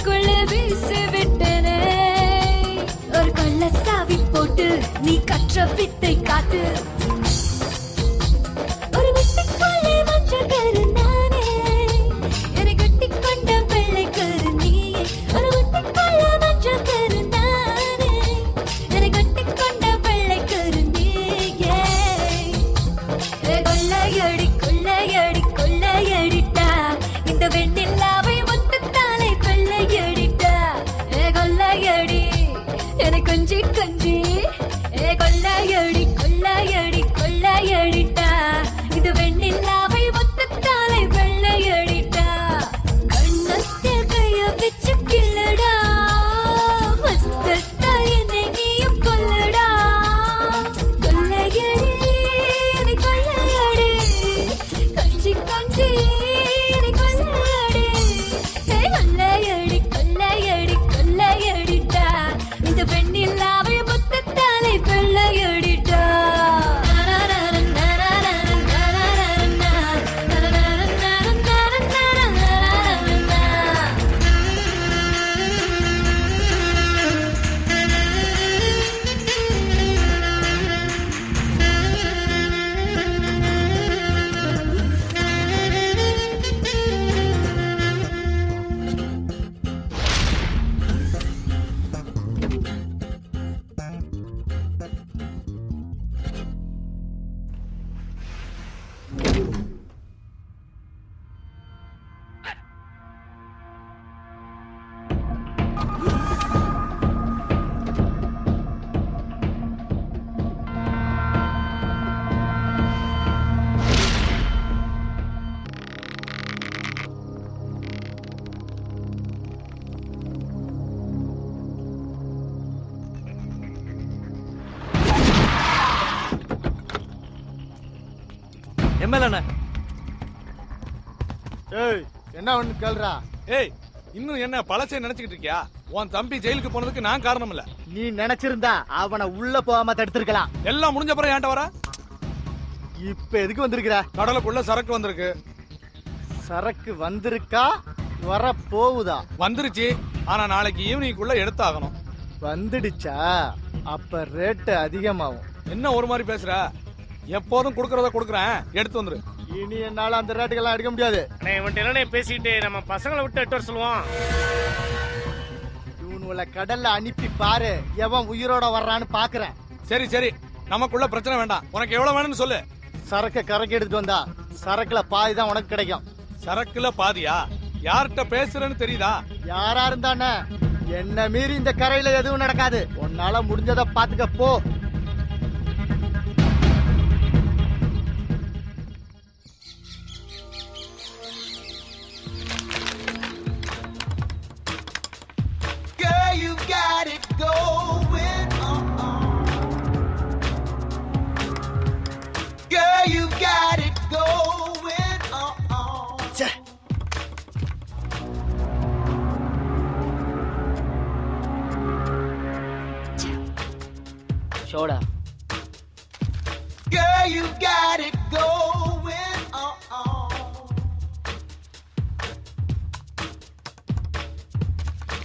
வீட்டுக்குள்ள வீசி விட்டனே ஒரு கொள்ள சாவி போட்டு நீ கற்ற வித்தை காட்டு ஒரு வீட்டுக்குள்ளே மற்ற கரு நானே என்னை கட்டி கொண்ட வெள்ளை கரு நீயே ஒரு வீட்டுக்குள்ள மற்ற கரு நானே என்னை கட்டி கொண்ட வெள்ளை கரு நீயே கொள்ளையடி கொள்ளையடி கொள்ளையடிட்டா இந்த வெண்ணில்லாவை ஒத்தத்தாலை கொள்ளையடிட்டா கொள்ளையடி என்னை கொஞ்சி கொஞ்சி கொள்ளையடி கொள்ளையடி கொள்ளையடிட்டா இது வெண்ணில்லாவை ஒத்தத்தாலை வெள்ளையடிட்டா கண்ணத்தில் கைய வச்சு கிள்ளடா வஸ்தத்தா என்னை நீயும் கொல்லடா கொள்ளையடி என்னை கொள்ளையடி கொஞ்சி கொஞ்சி என்னை கொள்ளையடி கொள்ளையடி கொள்ளையடி கொள்ளையடிட்டா இந்த பெண்ணில்லாவை முத்தத்தாலை வெள்ளையடிட்டா என்ன ஒண்ணு கேள்றா? ஏய், இன்னும் என்ன பழசை நினைச்சுக்கிட்டு இருக்கியா? உன் தம்பி ஜெயிலுக்கு போனதுக்கு நான் காரணம் இல்ல. நீ நினைச்சிருந்தா அவனை உள்ள போகாம தடுத்திருக்கலாம். எல்லாம் முடிஞ்ச பிறகு ஏன்ட்ட வர? இப்ப எதுக்கு வந்திருக்கிற? கடலுக்குள்ள சரக்கு வந்திருக்கு. சரக்கு வந்திருக்கா வர போகுதா? வந்துருச்சு. ஆனா நாளைக்கு ஈவினிங்குள்ள எடுத்தாகணும். வந்துடுச்சா? அப்ப ரேட்டு அதிகமாகும். என்ன ஒரு மாதிரி பேசுற? எப்போதும் குடுக்கறத குடுக்கறேன், எடுத்து வந்துரு. இனி என்னால அந்த ரேட்டுக்கெல்லாம் எடுக்க முடியாது. இவன்ட்ட பேசிட்டு நம்ம பசங்களை விட்டு எட்டு வர சொல்லுவான். இவனுல கடல்ல அனுப்பி பாரு, எவன் உயிரோட வர்றான்னு பாக்குறேன். சரி சரி, நமக்குள்ள பிரச்சனை வேண்டாம். உனக்கு எவ்வளவு வேணும்னு சொல்லு. சரக்கு கரைக்கு எடுத்துட்டு வந்தா சரக்குல பாதி தான் உனக்கு கிடைக்கும். சரக்குல பாதியா? யார்கிட்ட பேசுறேன்னு தெரியுதா? யாரா இருந்தானே என்ன மீறி இந்த கரையில எதுவும் நடக்காது. உன்னால முடிஞ்சதை பாத்துக்க போ. You got it going on. Girl, you got it going on. Shoda. Girl, you got it going on.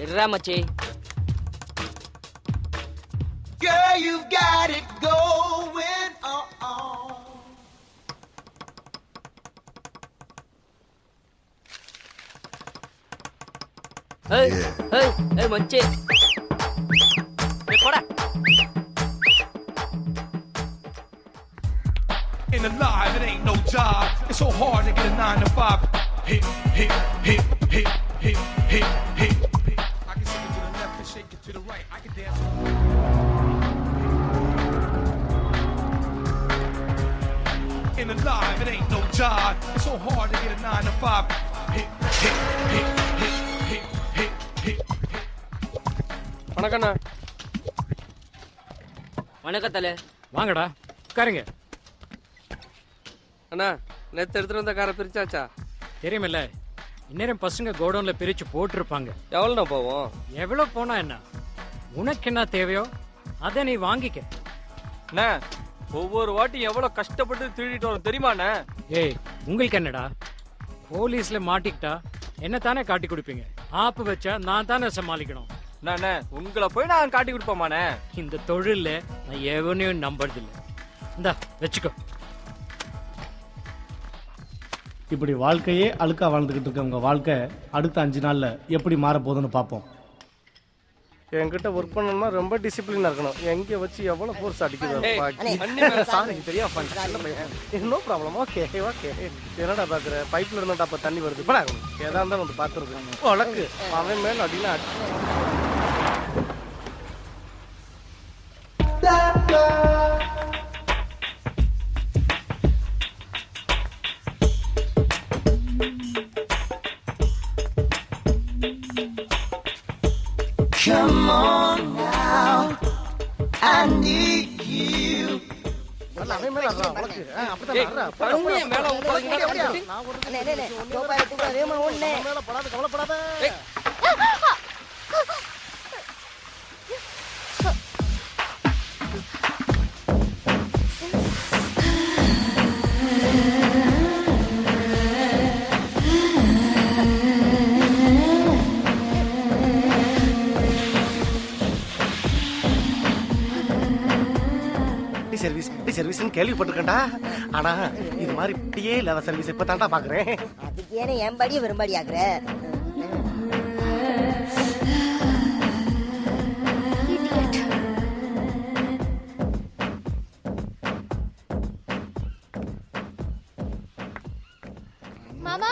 Irra machi. Girl, you got it going on. Hey, hey, hey, manche. Hey, poda. In the live, it ain't no job. It's so hard to get a 9 to 5. Hit, hit, hit, hit, hit, hit, hit. I can shake it to the left and shake it to the right. I can dance. In the live, it ain't no job. It's so hard to get a 9 to 5. Hit, hit, hit, hit, hit, hit, hit, hit. வணக்கண்ணா. வணக்கத்தலே. வாங்கடா, உட்காருங்க. அண்ணா, நேத்து எடுத்துட்டு வந்த காரை பிரிச்சாச்சா? தெரியுமில்ல, இந்நேரம் பசங்க கோடவுன்ல பிரிச்சு போட்டிருப்பாங்க. எவ்வளோண்ணா போவோம்? எவ்வளவு போனா என்ன? உனக்கு என்ன தேவையோ அதை நீ வாங்கிக்க. அண்ணா, ஒவ்வொரு வாட்டி எவ்வளவு கஷ்டப்பட்டு திருடிட்டு வரோம் தெரியுமாண்ணே? ஏய், உங்களுக்கு என்னடா? போலீஸ்ல மாட்டிக்கிட்டா என்ன தானே காட்டி கொடுப்பீங்க? ஆப்பு வச்சா நான் தானே சமாளிக்கணும். அண்ணே உங்களை போய் நான் காட்டி கொடுப்போமாண்ணே. இந்த தொழில்ல நான் எவனையும் நம்புறதில்லை. இந்தா வச்சுக்கோ. இப்படி வாழ்க்கையே அழுக்கா வாழ்ந்துகிட்டு இருக்க உங்க வாழ்க்கை அடுத்த 5 நாள்ல எப்படி மாற போகுதுன்னு பார்ப்போம். என்கிட்ட ஒர்க் பண்ணணும்னா ரொம்ப டிசிப்ளினா இருக்கணும். எங்க வச்சு எவ்வளவு ஃபோர்ஸ் அண்ணே, சாரி தெரியாம நோ ப்ராப்ளம். Okay okay. என்னடா பாக்குற? பைப்ல இருந்தா அப்ப தண்ணி வருது. படா ஏதா இருந்தாலும் வந்து பாத்துருக்கு. உனக்கு அவன் மேல அடினா Come on now, I need you. அவன் மேல அடினா உனக்கு அப்படிதான் உண்மையை மேல ஊத்தாதீங்க. நான் ஒரு அண்ணே, அண்ணே, கோபா எடுத்துக்கோ, வேகமா ஓடுனே. மேல படாத, கவலைப்படாத. சர்வீஸ்னு கேள்விப்பட்டிருக்கேன்டா. ஆனா இது மாதிரி இப்படியே இல்லாத சர்வீஸ் இப்ப தான்டா பாக்குறேன். அதுக்கு ஏனே என் படியை வெறும்படி ஆக்குற? மாமா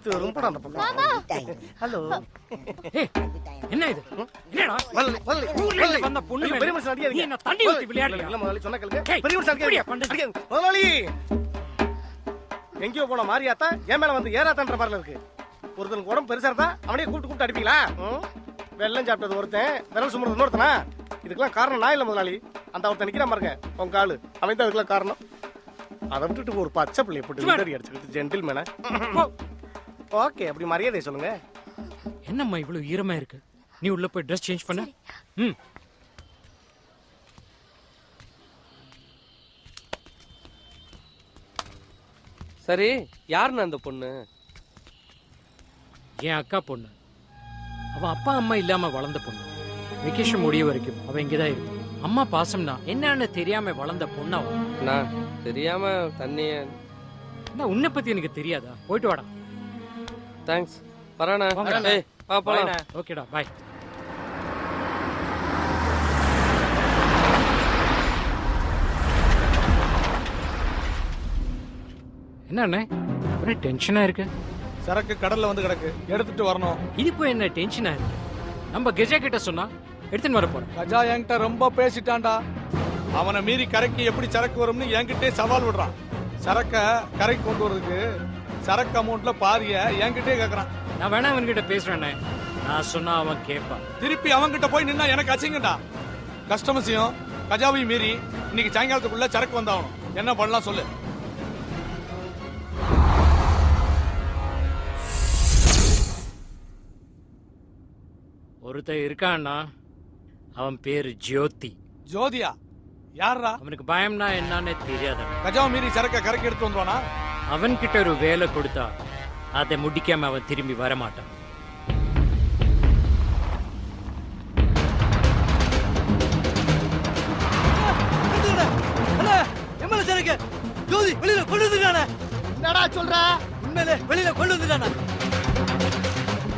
திரும்படா அந்த பக்கம். ஹலோ. என்ன இது? என்னடா ஊர்ல வந்த பொண்ணு மேல பெரிய மனுஷன் அடியாதீங்க. நீ என்ன தண்ணி ஊத்தி விளையாடுறியா? இல்ல முதலாளி சொன்ன கேளுங்க. ஏய், பெரிய மனுஷன் இப்படியா அடிக்காதீங்க. பண்றது? அடிக்காதீங்க. முதலாளி எங்கேயோ போன மாரியாத்தா என் மேல வந்து ஏறாத்தான்ற மாதிரில இருக்கு. ஒருத்தனுக்கு உடம்பு பெருசா இருந்தா அவனே கூப்பிட்டு அடிப்பீங்களா? வெள்ளம் சாப்பிட்டது ஒருத்தன், விரல் சுமறது இன்னொருத்தனா? இதுக்கெல்லாம் காரணம் நான் இல்ல முதலாளி. அந்த ஒருத்தன் நிக்கிறான் பாருங்க உங்க ஆளு, அவன் தான் அதுக்கெல்லாம் காரணம். அதை விட்டுட்டு ஒரு பச்சை பிள்ளைய போட்டு விதறி அடிச்சுக்கிட்டு ஜென்டில்மேன. ஓகே, அப்படி மரியாதை சொல்லுங்க. என்னம்மா இவ்வளவு ஈரமா இருக்கு? நீ உள்ள போய் ட்ரெஸ் சேஞ்ச் பண்ணு. சரி, யாருன்னு அந்த பொண்ணு? என் அக்கா பொண்ணு. அவ அப்பா அம்மா இல்லாம வளர்ந்த பொண்ணு. வெக்கேஷன் முடிய வரைக்கும் அவ இங்கதான் இருப்பான். அம்மா பாசம்னா என்னன்னு தெரியாம வளர்ந்த பொண்ணு அவ. நான் தெரியாம தண்ணிய. என்ன உன்னை பத்தி எனக்கு தெரியாதா? போயிட்டு வாடா. தேங்க்ஸ். வரானே. வாங்க. ஏய், வா போலாம். ஓகேடா, பாய். என்ன அண்ணே ஒரே டென்ஷனா இருக்கு? சரக்கு கடல்ல வந்து கிடக்கு, எடுத்துட்டு வரணும். இது போய் என்ன டென்ஷனா இருக்கு? நம்ம கெஜா கிட்ட சொன்னா எடுத்துன்னு வர போறேன். கஜா என்கிட்ட ரொம்ப பேசிட்டான்டா. அவனை மீறி கரைக்கு எப்படி சரக்கு வரும்னு என்கிட்டே சவால் விடுறான். சரக்க கரைக்கு கொண்டு வரதுக்கு சரக்கு அமௌண்ட்ல பாதிய என்கிட்டே கேக்குறான். நான் வேணா அவன்கிட்ட பேசுறேன். நான் சொன்னா அவன் கேட்பான். திருப்பி அவன்கிட்ட போய் நின்னா எனக்கு அசிங்கடா. கஸ்டமர்ஸையும் கஜாவையும் மீறி இன்னைக்கு சாயங்காலத்துக்குள்ள சரக்கு வந்தாகணும். என்ன பண்ணலாம் சொல்லு. ஒருத்தன் இருக்கான்னா அவன் பேரு ஜோதி. ஜோதியா? யாரா? அவனுக்கு பயம்னா என்னன்னு தெரியாத. கஜாவை மீறி சரக்க கரைக்கு எடுத்து வந்துவானா? அவன்கிட்ட ஒரு வேலை கொடுத்தா அதை முடிக்காம அவன் திரும்பி வரமாட்டான். ஜோதி வெளியில கொண்டு வந்துட்டானே. என்னடா சொல்ற? உண்மையிலே வெளியில கொண்டு வந்துட்டானே.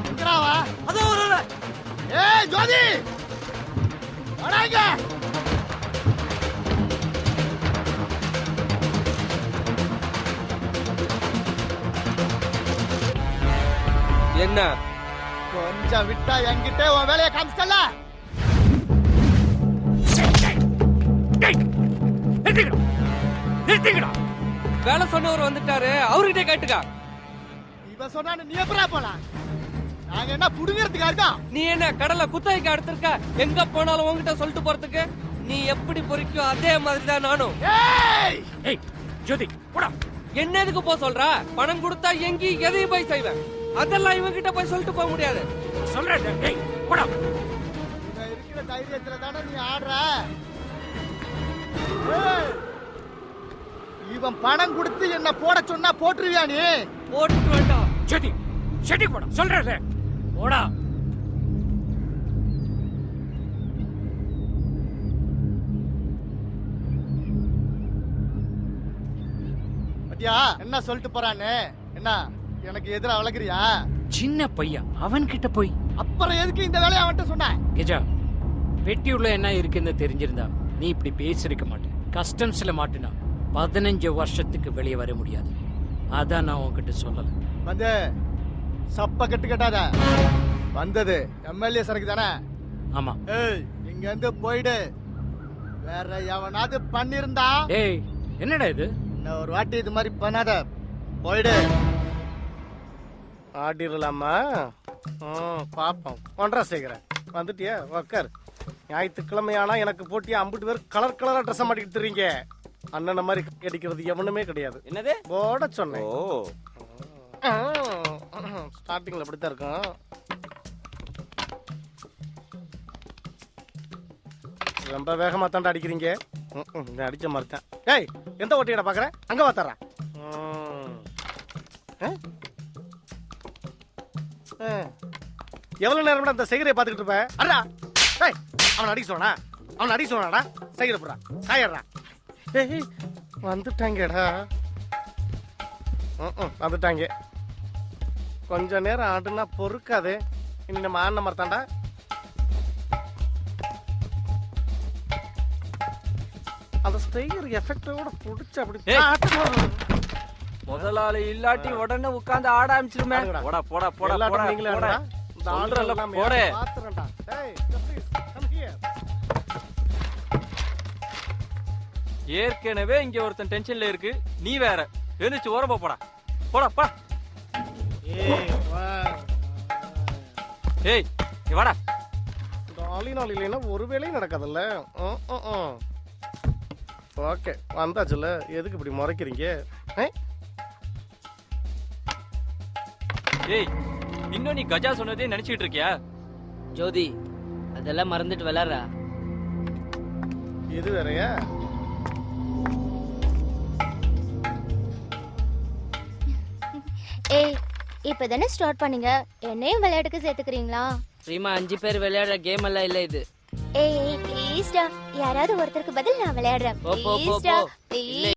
எங்கடாவா? அதோ வரல. ஏய் ஜோதி, வாடாங்க. என்ன கொஞ்சம் விட்டா என்கிட்ட உன் வேலையை காமிச்சல. வேலை சொன்னவர் வந்துட்டாரு, அவர்கிட்ட கேட்டுக்கா. இவன் சொன்னா நீ எப்படா போலாம்? நாங்க என்ன புடுங்கிறதுக்கா இருக்கோம்? நீ என்ன கடலை குத்தகைக்கு அடுத்திருக்க? எங்க போனாலும் உங்ககிட்ட சொல்லிட்டு போறதுக்கு? நீ எப்படி பொறிக்கோ அதே மாதிரி தான் நானும். ஏய் ஜோதி போடா. என்ன எதுக்கு போ சொல்ற? பணம் கொடுத்தா எங்கேயும் எதையும் போய் செய்வேன். அதெல்லாம் இவங்கிட்ட போய் சொல்லிட்டு போக முடியாது. சொல்றேன். ஏய் போடா. இருக்கிற தைரியத்துல தானே நீ ஆடுற. இவன் பணம் கொடுத்து என்ன போட சொன்னா போட்டுருவியா நீ? போட்டு வேண்டாம். ஜோதி செடி போடா. சொல்றேன் போடா. பாத்தியா என்ன சொல்லிட்டு போறான்னு? என்ன எனக்கு எதிரா வளர்க்குறியா? சின்ன பையன் அவன் கிட்ட போய் அப்புறம் எதுக்கு இந்த வேலையை அவன்கிட்ட சொன்ன? கெஜா, பெட்டியுள்ள என்ன இருக்குன்னு தெரிஞ்சிருந்தா நீ இப்படி பேசிருக்க மாட்டேன். கஸ்டம்ஸ்ல மாட்டினா 15 வருஷத்துக்கு வெளியே வர முடியாது. அதான் நான் உன்கிட்ட சொல்லல. வந்து சப்ப கட்டு கட்டாத. வந்தது எம்எல்ஏ சரக்கு தானே? ஆமா. ஏய், இங்க இருந்து போயிடு. வேற எவனாவது பண்ணிருந்தா? டேய், என்னடா இது? இன்னும் ஒரு வாட்டி இது மாதிரி பண்ணாத. போயிடு. ஆடிடலாமா? பாப்போம். ஒன்றா செய்கிறேன். வந்துட்டியா? உக்கார். ஞாயிற்றுக்கிழமையானா எனக்கு போட்டியா 50 பேர் கலர் கலரா ட்ரெஸ் மாட்டிக்கிட்டு தெரியுங்க. அண்ணன மாதிரி அடிக்கிறது எவனுமே கிடையாது. என்னது? போட சொன்னேன். ஸ்டார்டிங்ல அப்படித்தான் இருக்கும். ரொம்ப வேகமா தாண்டா அடிக்கிறீங்க. அடிச்ச மாதிரி தான். ஏய், எந்த ஓட்டியடா பாக்குற? அங்க வாத்தறா. எவ்வளவு நேரம் அந்த செய்கரையை பாத்துக்கிட்டு இருப்ப? அடா, ஏய், அவன் அடிக்க சொன்னா? அவன் அடிக்க சொன்னாடா? செய்கரை போடுறா, காயறா. ஏய், வந்துட்டாங்கடா. வந்துட்டாங்க. கொஞ்ச நேரம் ஆடுனா பொறுக்காது. இனி நம்ம ஆடின மாதிரி தாண்டா. அந்த ஸ்டைகர் எஃபெக்டோட புடிச்சு அப்படி முதலாளி இல்லாட்டி உடனே உட்கார்ந்து ஆட ஆரம்பிச்சிருமே. போடா போடா போடா போடா. நீங்களே போடா. ஆடுடா. இந்த ஆடுற எல்லாம் போடே. பாத்துறேன்டா. டேய், ப்ளீஸ் கம் ஹியர். ஏற்கனவே இங்க ஒருத்தன் டென்ஷன்ல இருக்கு. நீ வேற எழுந்துச்சு ஓரமா போடா. போடா பா. ஏய், வா. ஏய், நீ வாடா. டாலி நாள் இல்லைன்னா ஒரு வேலையும் நடக்காதுல்ல. ஓகே, வந்தாச்சுல. எதுக்கு இப்படி முறைக்கிறீங்க? ஏய், இன்னும் நீ கஜா சொன்னதே நினைச்சிட்டு இருக்கியா? ஜோதி, அதெல்லாம் மறந்துட்டு விளையாடுறா. இது வேறயா? ஏய், இப்பதானே ஸ்டார்ட் பண்ணீங்க, என்னையும் விளையாட்டுக்கு சேர்த்துக்கிறீங்களா? பிரீமா, 5 பேர் விளையாடுற கேம் எல்லாம் இல்ல இது. ஏய் ப்ளீஸ்டா, யாராவது ஒருத்தருக்கு பதில் நான் விளையாடுறேன். போ, போ, போ, ப்ளீஸ்டா, போ. ப்ளீஸ்.